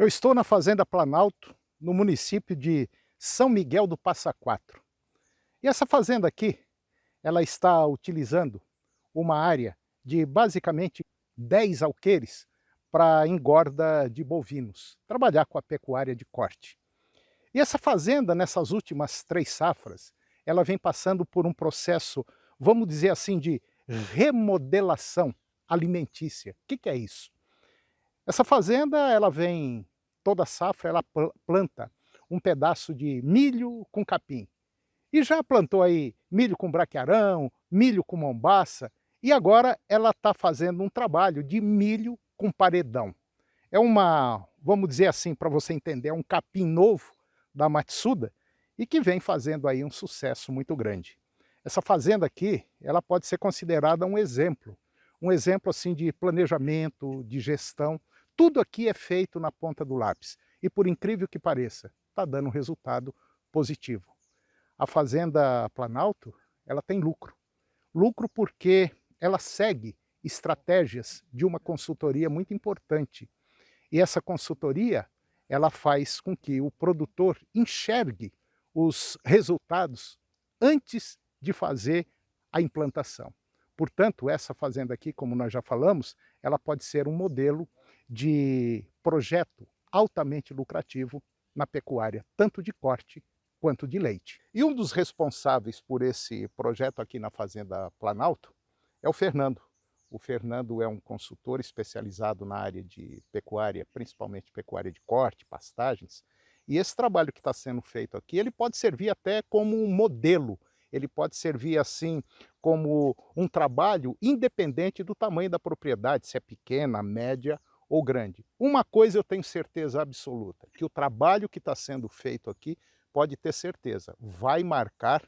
Eu estou na Fazenda Planalto, no município de São Miguel do Passa Quatro. E essa fazenda aqui, ela está utilizando uma área de basicamente 10 alqueires para engorda de bovinos, trabalhar com a pecuária de corte. E essa fazenda, nessas últimas 3 safras, ela vem passando por um processo, vamos dizer assim, de remodelação alimentícia. O que é isso? Essa fazenda, ela vem, toda safra, ela planta um pedaço de milho com capim. E já plantou aí milho com braquiarão, milho com mombaça, e agora ela está fazendo um trabalho de milho com paredão. É uma, vamos dizer assim, para você entender, é um capim novo da Matsuda e que vem fazendo aí um sucesso muito grande. Essa fazenda aqui, ela pode ser considerada um exemplo assim de planejamento, de gestão. Tudo aqui é feito na ponta do lápis e, por incrível que pareça, está dando um resultado positivo. A Fazenda Planalto, ela tem lucro. Lucro porque ela segue estratégias de uma consultoria muito importante. E essa consultoria, ela faz com que o produtor enxergue os resultados antes de fazer a implantação. Portanto, essa fazenda aqui, como nós já falamos, ela pode ser um modelo de projeto altamente lucrativo na pecuária, tanto de corte quanto de leite. E um dos responsáveis por esse projeto aqui na Fazenda Planalto é o Fernando. O Fernando é um consultor especializado na área de pecuária, principalmente pecuária de corte, pastagens. E esse trabalho que está sendo feito aqui, ele pode servir até como um modelo, ele pode servir assim como um trabalho independente do tamanho da propriedade, se é pequena, média ou grande. Uma coisa eu tenho certeza absoluta, que o trabalho que está sendo feito aqui, pode ter certeza, vai marcar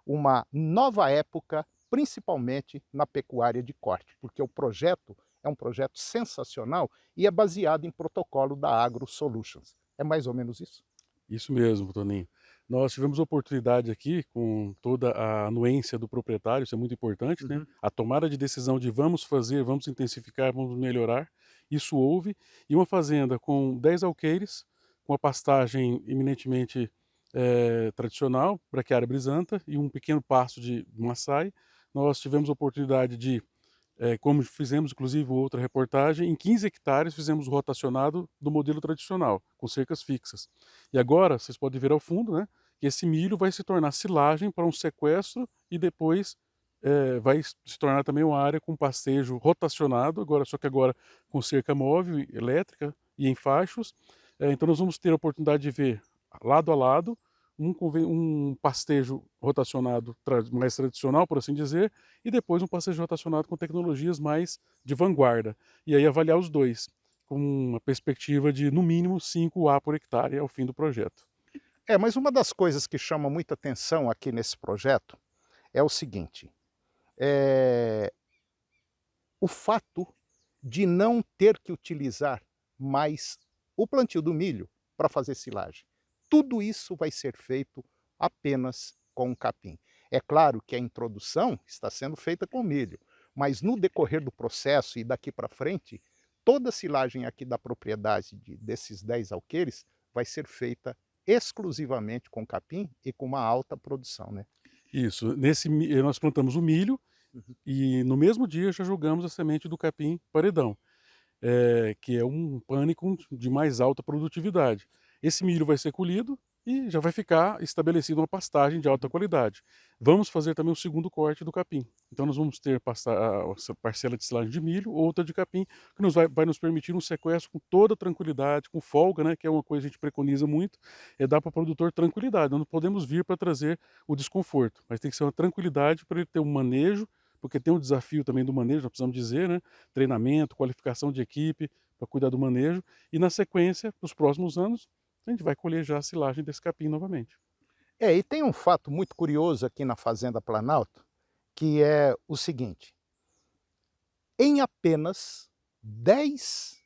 uma nova época, principalmente na pecuária de corte, porque o projeto é um projeto sensacional e é baseado em protocolo da Agro Solutions. É mais ou menos isso? Isso mesmo, Toninho. Nós tivemos a oportunidade aqui, com toda a anuência do proprietário, isso é muito importante, né? Uhum. A tomada de decisão de vamos fazer, vamos intensificar, vamos melhorar, isso houve. E uma fazenda com 10 alqueires, com a pastagem eminentemente tradicional, braquiária brisanta, e um pequeno pasto de maçai. Nós tivemos a oportunidade de como fizemos inclusive outra reportagem, em 15 hectares fizemos o rotacionado do modelo tradicional, com cercas fixas. E agora, vocês podem ver ao fundo, né, que esse milho vai se tornar silagem para um sequestro e depois vai se tornar também uma área com pastejo rotacionado, agora, só que agora com cerca móvel, elétrica e em fachos. Então nós vamos ter a oportunidade de ver lado a lado um pastejo rotacionado mais tradicional, por assim dizer, e depois um pastejo rotacionado com tecnologias mais de vanguarda. E aí avaliar os dois, com uma perspectiva de, no mínimo, 5 A por hectare ao fim do projeto. Mas uma das coisas que chama muita atenção aqui nesse projeto é o seguinte, é o fato de não ter que utilizar mais o plantio do milho para fazer silagem. Tudo isso vai ser feito apenas com o capim. É claro que a introdução está sendo feita com milho, mas no decorrer do processo e daqui para frente, toda a silagem aqui da propriedade desses 10 alqueires vai ser feita exclusivamente com capim e com uma alta produção, né? Isso, nós plantamos o milho Uhum. e no mesmo dia já jogamos a semente do capim paredão, que é um pânico de mais alta produtividade. Esse milho vai ser colhido e já vai ficar estabelecida uma pastagem de alta qualidade. Vamos fazer também o segundo corte do capim. Então nós vamos ter essa parcela de silagem de milho, outra de capim, que vai nos permitir um sequestro com toda tranquilidade, com folga, né, que é uma coisa que a gente preconiza muito, é dar para o produtor tranquilidade. Nós não podemos vir para trazer o desconforto, mas tem que ser uma tranquilidade para ele ter um manejo, porque tem um desafio também do manejo, nós precisamos dizer, né, treinamento, qualificação de equipe para cuidar do manejo, e na sequência, nos próximos anos, a gente vai colher já a silagem desse capim novamente. E tem um fato muito curioso aqui na Fazenda Planalto, que é o seguinte, em apenas 10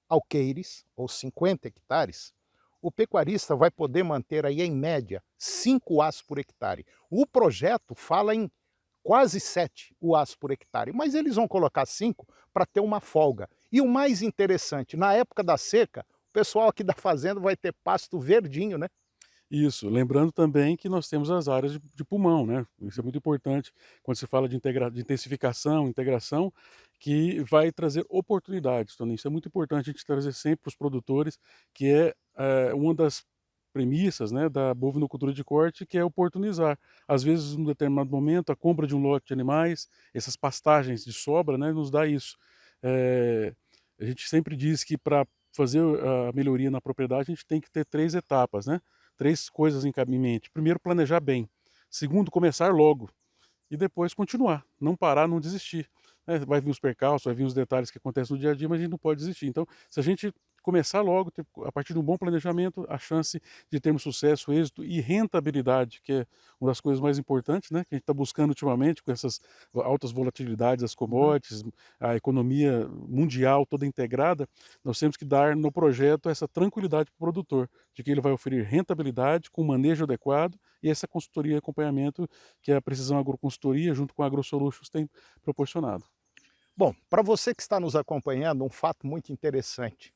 alqueires, ou 50 hectares, o pecuarista vai poder manter aí, em média, 5 As por hectare. O projeto fala em quase 7 UAs por hectare, mas eles vão colocar 5 para ter uma folga. E o mais interessante, na época da seca, pessoal aqui da fazenda vai ter pasto verdinho, né? Isso, lembrando também que nós temos as áreas de pulmão, né? Isso é muito importante quando se fala de intensificação, integração, que vai trazer oportunidades, Toninho. Isso é muito importante a gente trazer sempre para os produtores, que uma das premissas, né, da bovinocultura de corte, que é oportunizar. Às vezes, num determinado momento, a compra de um lote de animais, essas pastagens de sobra, né, nos dá isso. A gente sempre diz que para fazer a melhoria na propriedade, a gente tem que ter 3 etapas, né? 3 coisas em mente. Primeiro, planejar bem. Segundo, começar logo. E depois continuar. Não parar, não desistir. Né? Vai vir os percalços, vai vir os detalhes que acontecem no dia a dia, mas a gente não pode desistir. Então, se a gente começar logo, a partir de um bom planejamento, a chance de termos sucesso, êxito e rentabilidade, que é uma das coisas mais importantes, né, que a gente está buscando ultimamente com essas altas volatilidades das commodities, a economia mundial toda integrada, nós temos que dar no projeto essa tranquilidade para o produtor, de que ele vai oferir rentabilidade com manejo adequado e essa consultoria e acompanhamento que a Precisão Agroconsultoria, junto com a AgroSolutions, tem proporcionado. Bom, para você que está nos acompanhando, um fato muito interessante.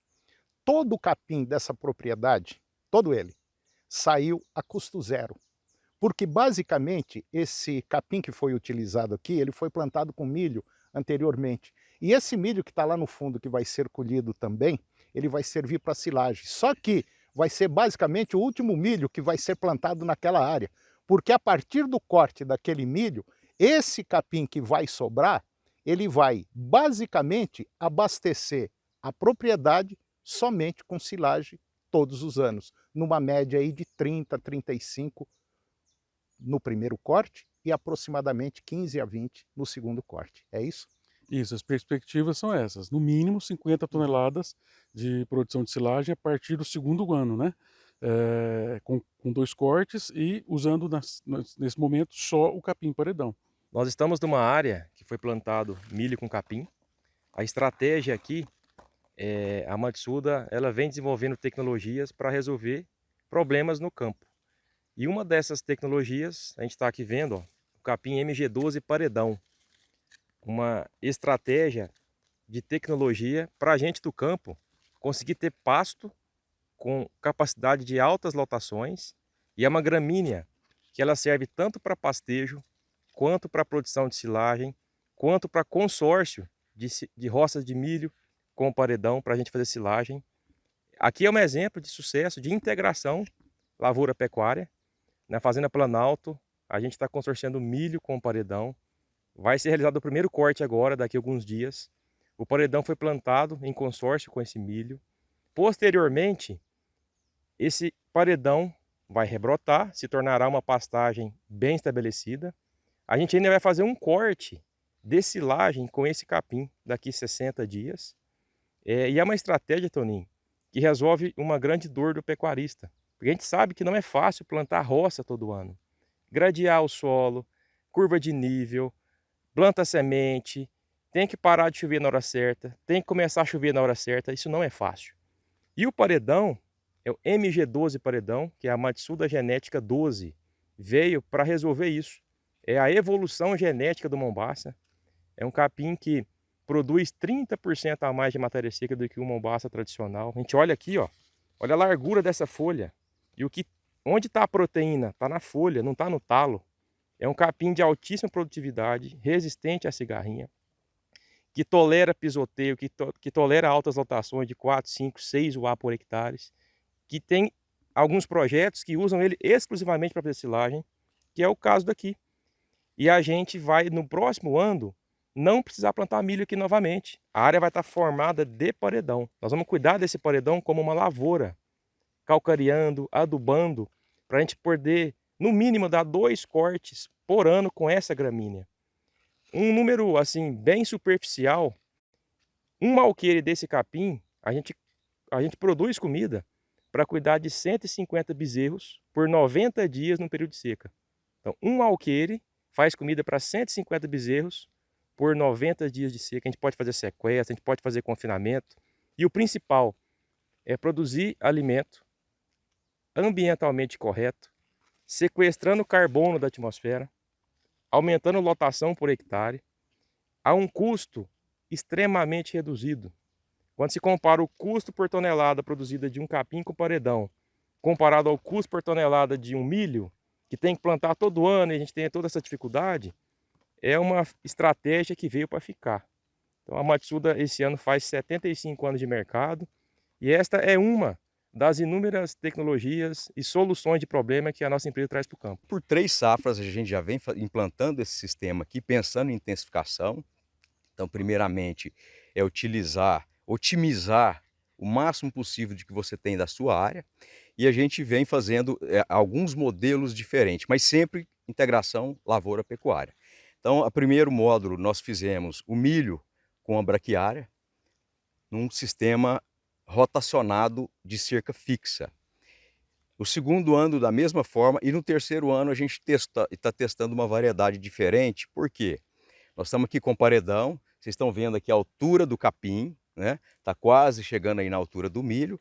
Todo o capim dessa propriedade, todo ele, saiu a custo zero. Porque basicamente esse capim que foi utilizado aqui, ele foi plantado com milho anteriormente. E esse milho que está lá no fundo, que vai ser colhido também, ele vai servir para silagem. Só que vai ser basicamente o último milho que vai ser plantado naquela área. Porque a partir do corte daquele milho, esse capim que vai sobrar, ele vai basicamente abastecer a propriedade somente com silagem todos os anos, numa média aí de 30, 35 no primeiro corte e aproximadamente 15 a 20 no segundo corte. É isso? Isso, as perspectivas são essas. No mínimo 50 toneladas de produção de silagem a partir do segundo ano, né? Com 2 cortes e usando nesse momento só o capim paredão. Nós estamos numa área que foi plantado milho com capim. A estratégia aqui, a Matsuda, ela vem desenvolvendo tecnologias para resolver problemas no campo. E uma dessas tecnologias, a gente está aqui vendo, ó, o capim MG12 paredão. Uma estratégia de tecnologia para a gente do campo conseguir ter pasto com capacidade de altas lotações, e é uma gramínea que ela serve tanto para pastejo, quanto para produção de silagem, quanto para consórcio de roças de milho com paredão para a gente fazer silagem. Aqui é um exemplo de sucesso de integração lavoura-pecuária. Na Fazenda Planalto, a gente está consorciando milho com paredão. Vai ser realizado o primeiro corte agora, daqui a alguns dias. O paredão foi plantado em consórcio com esse milho. Posteriormente, esse paredão vai rebrotar, se tornará uma pastagem bem estabelecida. A gente ainda vai fazer um corte de silagem com esse capim daqui a 60 dias. E é uma estratégia, Toninho, que resolve uma grande dor do pecuarista. Porque a gente sabe que não é fácil plantar roça todo ano. Gradear o solo, curva de nível, planta semente, tem que parar de chover na hora certa, tem que começar a chover na hora certa, isso não é fácil. E o paredão, é o MG12 paredão, que é a Matsuda Genética 12, veio para resolver isso. É a evolução genética do Mombaça. É um capim que produz 30% a mais de matéria seca do que o Mombaça tradicional. A gente olha aqui, ó, olha a largura dessa folha. E onde está a proteína? Está na folha, não está no talo. É um capim de altíssima produtividade, resistente à cigarrinha, que tolera pisoteio, que tolera altas lotações de 4, 5, 6 UA por hectare, que tem alguns projetos que usam ele exclusivamente para fazer silagem, que é o caso daqui. E a gente vai, no próximo ano, não precisar plantar milho aqui novamente. A área vai estar formada de paredão. Nós vamos cuidar desse paredão como uma lavoura, calcareando, adubando, para a gente poder, no mínimo, dar 2 cortes por ano com essa gramínea. Um número, assim, bem superficial, um alqueire desse capim, a gente produz comida para cuidar de 150 bezerros por 90 dias no período de seca. Então, um alqueire faz comida para 150 bezerros por 90 dias de seca. A gente pode fazer sequestro, a gente pode fazer confinamento. E o principal é produzir alimento ambientalmente correto, sequestrando carbono da atmosfera, aumentando lotação por hectare, a um custo extremamente reduzido. Quando se compara o custo por tonelada produzida de um capim com paredão, comparado ao custo por tonelada de um milho, que tem que plantar todo ano e a gente tem toda essa dificuldade, é uma estratégia que veio para ficar. Então a Matsuda esse ano faz 75 anos de mercado e esta é uma das inúmeras tecnologias e soluções de problema que a nossa empresa traz para o campo. Por 3 safras a gente já vem implantando esse sistema aqui, pensando em intensificação. Então, primeiramente, é otimizar o máximo possível de que você tem da sua área. E a gente vem fazendo alguns modelos diferentes, mas sempre integração lavoura-pecuária. Então, o primeiro módulo nós fizemos o milho com a braquiária, num sistema rotacionado de cerca fixa. O segundo ano da mesma forma e no terceiro ano a gente está testando uma variedade diferente. Por quê? Nós estamos aqui com paredão, vocês estão vendo aqui a altura do capim, né? Está quase chegando aí na altura do milho,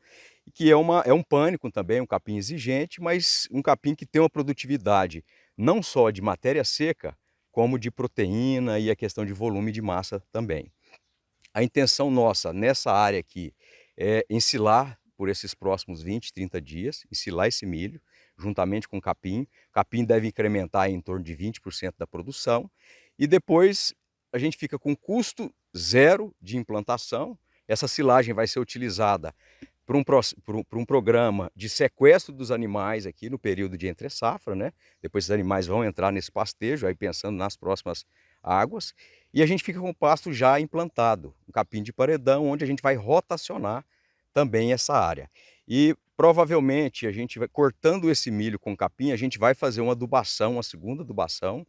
que é um pânico também, um capim exigente, mas um capim que tem uma produtividade não só de matéria seca, como de proteína e a questão de volume de massa também. A intenção nossa nessa área aqui é ensilar por esses próximos 20, 30 dias, ensilar esse milho, juntamente com o capim. O capim deve incrementar em torno de 20% da produção. E depois a gente fica com custo zero de implantação. Essa silagem vai ser utilizada para um programa de sequestro dos animais aqui no período de entre-safra, né? Depois esses animais vão entrar nesse pastejo, aí pensando nas próximas águas. E a gente fica com o pasto já implantado, um capim de paredão, onde a gente vai rotacionar também essa área. E provavelmente a gente vai cortando esse milho com capim, a gente vai fazer uma adubação, uma segunda adubação,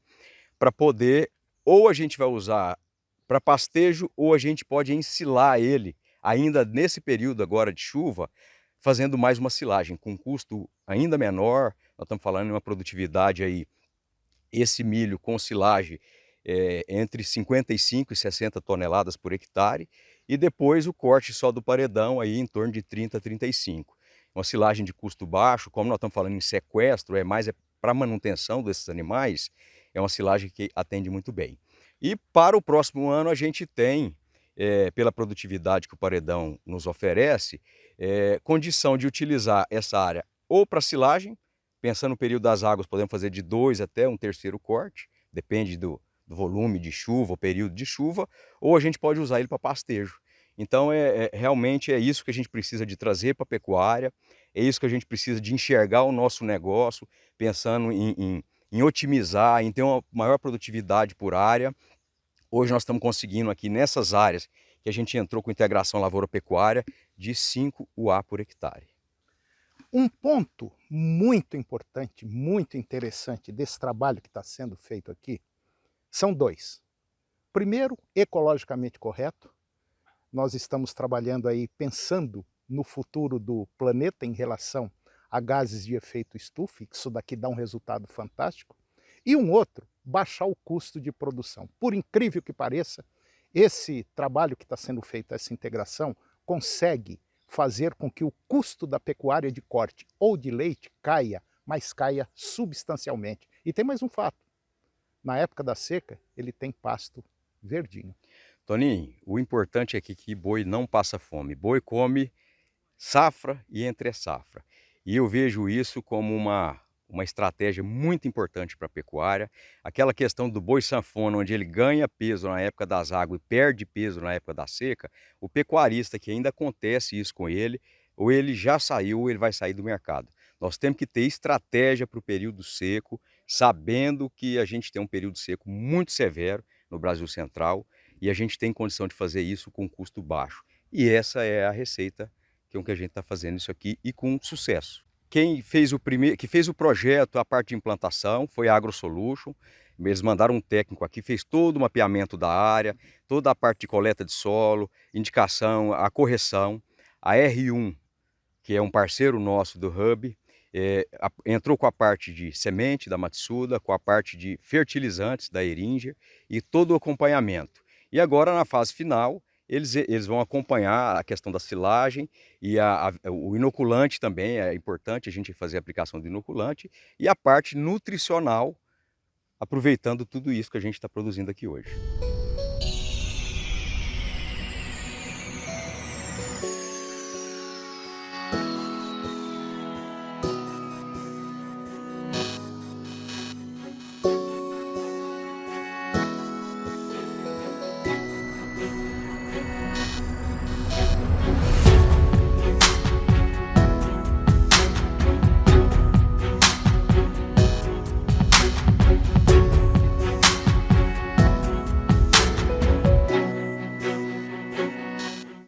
para poder, ou a gente vai usar para pastejo, ou a gente pode ensilar ele, ainda nesse período agora de chuva, fazendo mais uma silagem, com um custo ainda menor. Nós estamos falando em uma produtividade aí, esse milho com silagem, entre 55 e 60 toneladas por hectare, e depois o corte só do paredão aí em torno de 30 a 35. Uma silagem de custo baixo, como nós estamos falando em sequestro, mais para manutenção desses animais, é uma silagem que atende muito bem. E para o próximo ano a gente tem, pela produtividade que o paredão nos oferece, condição de utilizar essa área ou para silagem, pensando no período das águas, podemos fazer de 2 até um terceiro corte, depende do volume de chuva, o período de chuva, ou a gente pode usar ele para pastejo. Então, realmente é isso que a gente precisa de trazer para a pecuária, é isso que a gente precisa de enxergar o nosso negócio, pensando em otimizar, em ter uma maior produtividade por área. Hoje nós estamos conseguindo aqui nessas áreas que a gente entrou com integração lavoura-pecuária de 5 UA por hectare. Um ponto muito importante, muito interessante desse trabalho que está sendo feito aqui, são dois. Primeiro, ecologicamente correto. Nós estamos trabalhando aí pensando no futuro do planeta em relação a gases de efeito estufa, isso daqui dá um resultado fantástico. E um outro, baixar o custo de produção. Por incrível que pareça, esse trabalho que está sendo feito, essa integração, consegue fazer com que o custo da pecuária de corte ou de leite caia, mas caia substancialmente. E tem mais um fato. Na época da seca, ele tem pasto verdinho. Toninho, o importante é que boi não passa fome. Boi come safra e entre safra. E eu vejo isso como uma estratégia muito importante para a pecuária. Aquela questão do boi sanfona, onde ele ganha peso na época das águas e perde peso na época da seca, o pecuarista que ainda acontece isso com ele, ou ele já saiu ou ele vai sair do mercado. Nós temos que ter estratégia para o período seco, sabendo que a gente tem um período seco muito severo no Brasil Central e a gente tem condição de fazer isso com custo baixo. E essa é a receita que a gente está fazendo isso aqui e com sucesso. Quem fez o projeto, a parte de implantação, foi a AgroSolution. Eles mandaram um técnico aqui, fez todo o mapeamento da área, toda a parte de coleta de solo, indicação, a correção. A R1, que é um parceiro nosso do Hub, entrou com a parte de semente da Matsuda, com a parte de fertilizantes da Eringer e todo o acompanhamento. E agora, na fase final, eles vão acompanhar a questão da silagem e o inoculante também, é importante a gente fazer a aplicação do inoculante, e a parte nutricional, aproveitando tudo isso que a gente está produzindo aqui hoje.